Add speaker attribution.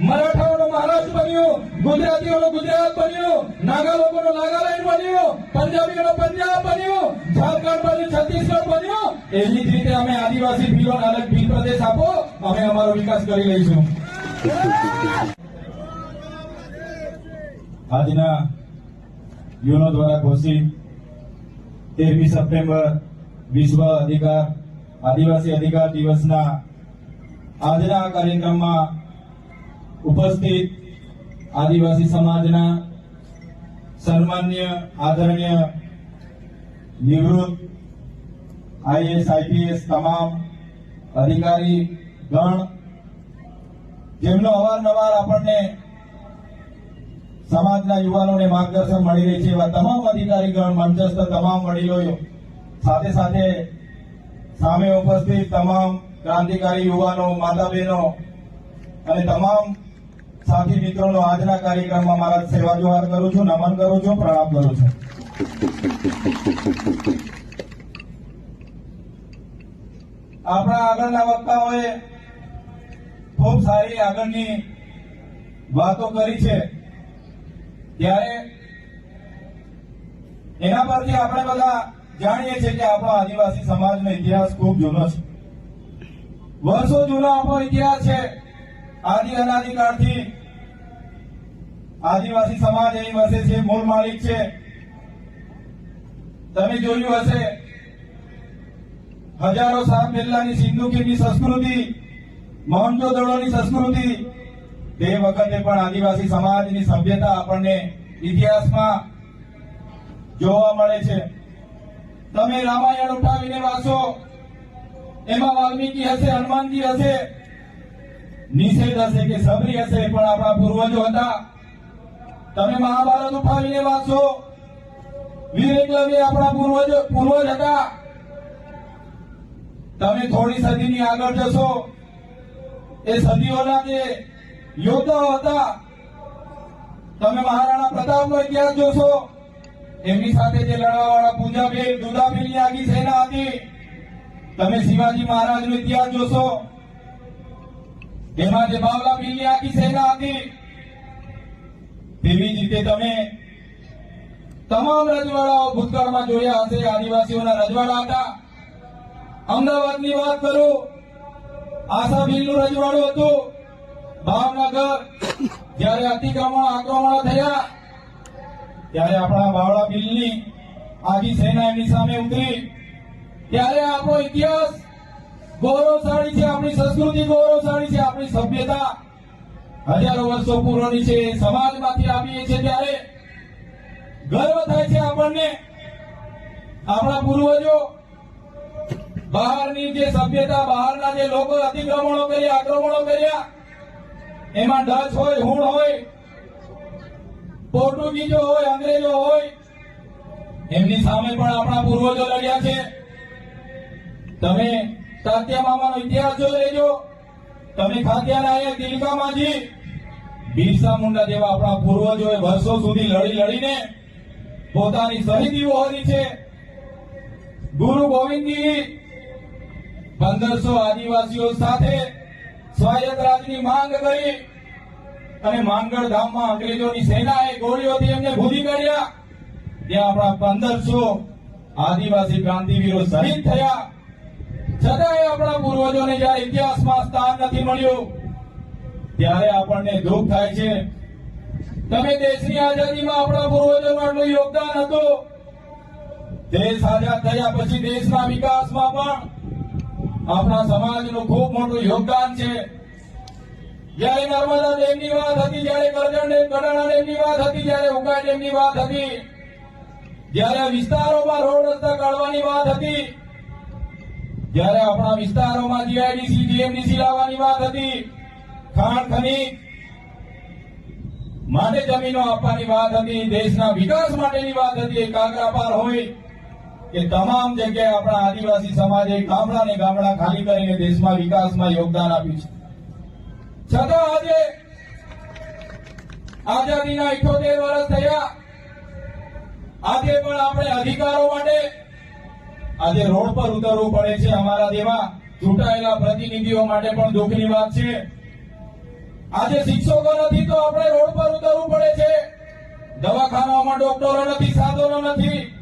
Speaker 1: મરાઠાઓનો મહારાષ્ટ્ર બન્યું, ગુજરાતીઓનો ગુજરાત બન્યું, નાગા લોકોનો નાગાલેન્ડ બન્યું, પંજાબીઓનો પંજાબ બન્યું, ઝારખંડ બન્યું, છત્તીસગઢ બન્યું. એવી જ રીતે અમે આદિવાસી ભીલોને અલગ ભીલ પ્રદેશ આપો, અમે અમારો વિકાસ કરી લઈશું. આજના યુનો દ્વારા ઘોષિત 13મી સપ્ટેમ્બર વિશ્વ આદિવાસી અધિકાર દિવસના આજના કાર્યક્રમમાં ઉપસ્થિત આદિવાસી સમાજના સન્માનીય આદરણીય નિવૃત્ત આઈએએસ આઈપીએસ તમામ અધિકારી ગણ, જેમનો અવારનવાર આપણને સમાજના યુવાનોને માર્ગદર્શન મળી રહી છે, એવા તમામ અધિકારીગણ, મંચસ્થ તમામ વડીલો, સાથે સાથે સામે ઉપસ્થિત તમામ ક્રાંતિકારી યુવાનો, માતા બહેનો અને તમામ સાથી મિત્રોનો આજના કાર્યક્રમમાં મારા સેવા જોહાર કરું છું, નમન કરું છું, પ્રણામ કરું છું. આપણા આગળના વક્તાઓએ ખૂબ સારી આગળની વાતો કરી છે, ત્યારે એના પરથી આપણે બધા જાણીએ છીએ કે આપણો આદિવાસી સમાજનો ઇતિહાસ ખૂબ જૂનો છે. વર્ષો જૂનો આપણો ઇતિહાસ છે. આદિ અનાદિકાળથી આદિવાસી સમાજ અહીં વસે છે, મૂળ માલિક છે. તમે જોયું હશે, હજારો સાલ પહેલાની સિંધુ ખીણની સંસ્કૃતિ, મોહેંજો-દડોની સંસ્કૃતિ, તે વખતે પણ આદિવાસી સમાજની સભ્યતા આપણને ઇતિહાસમાં જોવા મળે છે. તમે રામાયણ ઉઠાવીને વાંચો, એમાં વાલ્મીકી હશે, હનુમાનજી હશે, નિષેધ હશે કે સબરી હશે, પણ આપણા પૂર્વજો હતા. તમે મહાભારત ઉઠાવીને વાંચો, વીર એકલવ્ય આપણા પૂર્વજ હતા. તમે થોડી સદીની આગળ જશો, એ સદીઓના જે યોદ્ધાઓ હતા, તમે મહારાણા પ્રતાપનો ઇતિહાસ જોશો, એમની સાથે જે લડવાવાળા પૂંજાભીલ, દુધાભીલની આખી સેના હતી. તમે શિવાજી મહારાજનો ઇતિહાસ જોશો, એમાં જે બાવલા ભીલની આખી સેના હતી. તેવી જ રીતે તમે તમામ રજવાડાઓ ભૂતકાળમાં જોયા હશે. આદિવાસીઓના રજવાડા હતા. અમદાવાદની વાત કરું, આશા ભીલનું રજવાડું હતું. ભાવનગર જયારે આક્રમણો થયા, ત્યારે આપણા બાવળા ભીલની આખી સેના એમની સામે ઉતરી. ત્યારે આપણો ઇતિહાસ ગૌરવશાળી છે, આપણી સંસ્કૃતિ ગૌરવશાળી છે, આપણી સભ્યતા હજારો વર્ષો પૂર્વની છે, સમાજમાંથી આવીએ છીએ ત્યારે ગર્વ થાય છે આપણને. આપણા પૂર્વજો બહારની જે સભ્યતા, બહારના જે લોકો અતિક્રમણો કર્યા, આક્રમણો કર્યા, એમાં ડચ હોય, હુણ હોય, પોર્ટુગીઝો હોય, અંગ્રેજો હોય, એમની સામે પણ આપણા પૂર્વજો લડ્યા છે. તમે તાત્યા મામાનો ઇતિહાસ જોઈ લેજો. તમે ખાત્યાના એક તિલકા માંજી, બિરસા મુંડા જેવા આપણા પૂર્વજોએ વર્ષો સુધી લડીને પોતાની શહીદીઓ કરી છે. ગુરુ ગોવિંદજી 1500 આદિવાસીઓ સાથે સ્વાયત્ત રાજની માંગ કરી અને માંગળ ધામમાં અંગ્રેજોની સેનાએ ગોળીઓથી એમને ભૂલી કાઢ્યા. ત્યાં આપણા 1500 આદિવાસી ક્રાંતિવીરો શહીદ થયા. છતાંય આપણા પૂર્વજોને જયારે ઇતિહાસમાં સ્થાન નથી મળ્યું, ત્યારે આપણને દુઃખ થાય છે. તમે દેશની આઝાદીમાં આપણા પૂર્વજોનું આટલું યોગદાન હતું. દેશ આઝાદ થયા પછી દેશના વિકાસમાં પણ આપણા સમાજનું ખૂબ મોટું યોગદાન છે. જયારે નર્મદા ડેમની વાત હતી, જયારે કરજણ ડેમ, કડાણા ડેમની વાત હતી, જયારે ઉકાઈ ડેમની વાત હતી, જયારે વિસ્તારોમાં રોડ રસ્તા કાઢવાની વાત હતી, જયારે આપણા વિસ્તારોમાં જીઆઈડીસી, જીએમડીસી લાવવાની વાત હતી, ખાણ ખનીજ માટે જમીનો આપવાની વાત હતી, દેશના વિકાસ માટેની વાત હતી, કાગરાપાર હોય કે તમામ જગ્યાએ આપણા આદિવાસી સમાજે ગામડાને ગામડા ખાલી કરીને દેશમાં વિકાસમાં યોગદાન આપ્યું છે. છતાં આજે આઝાદીના 78 વર્ષ થયા, આજે પણ આપણે અધિકારો માટે આજે રોડ પર ઉતરવું પડે છે. અમારા જેવા ચૂંટાયેલા પ્રતિનિધિઓ માટે પણ દુઃખની વાત છે. આજે શિક્ષકો નથી તો આપણે રોડ પર ઉતરવું પડે છે. દવાખાનાઓમાં ડોક્ટરો નથી, સાધનો નથી.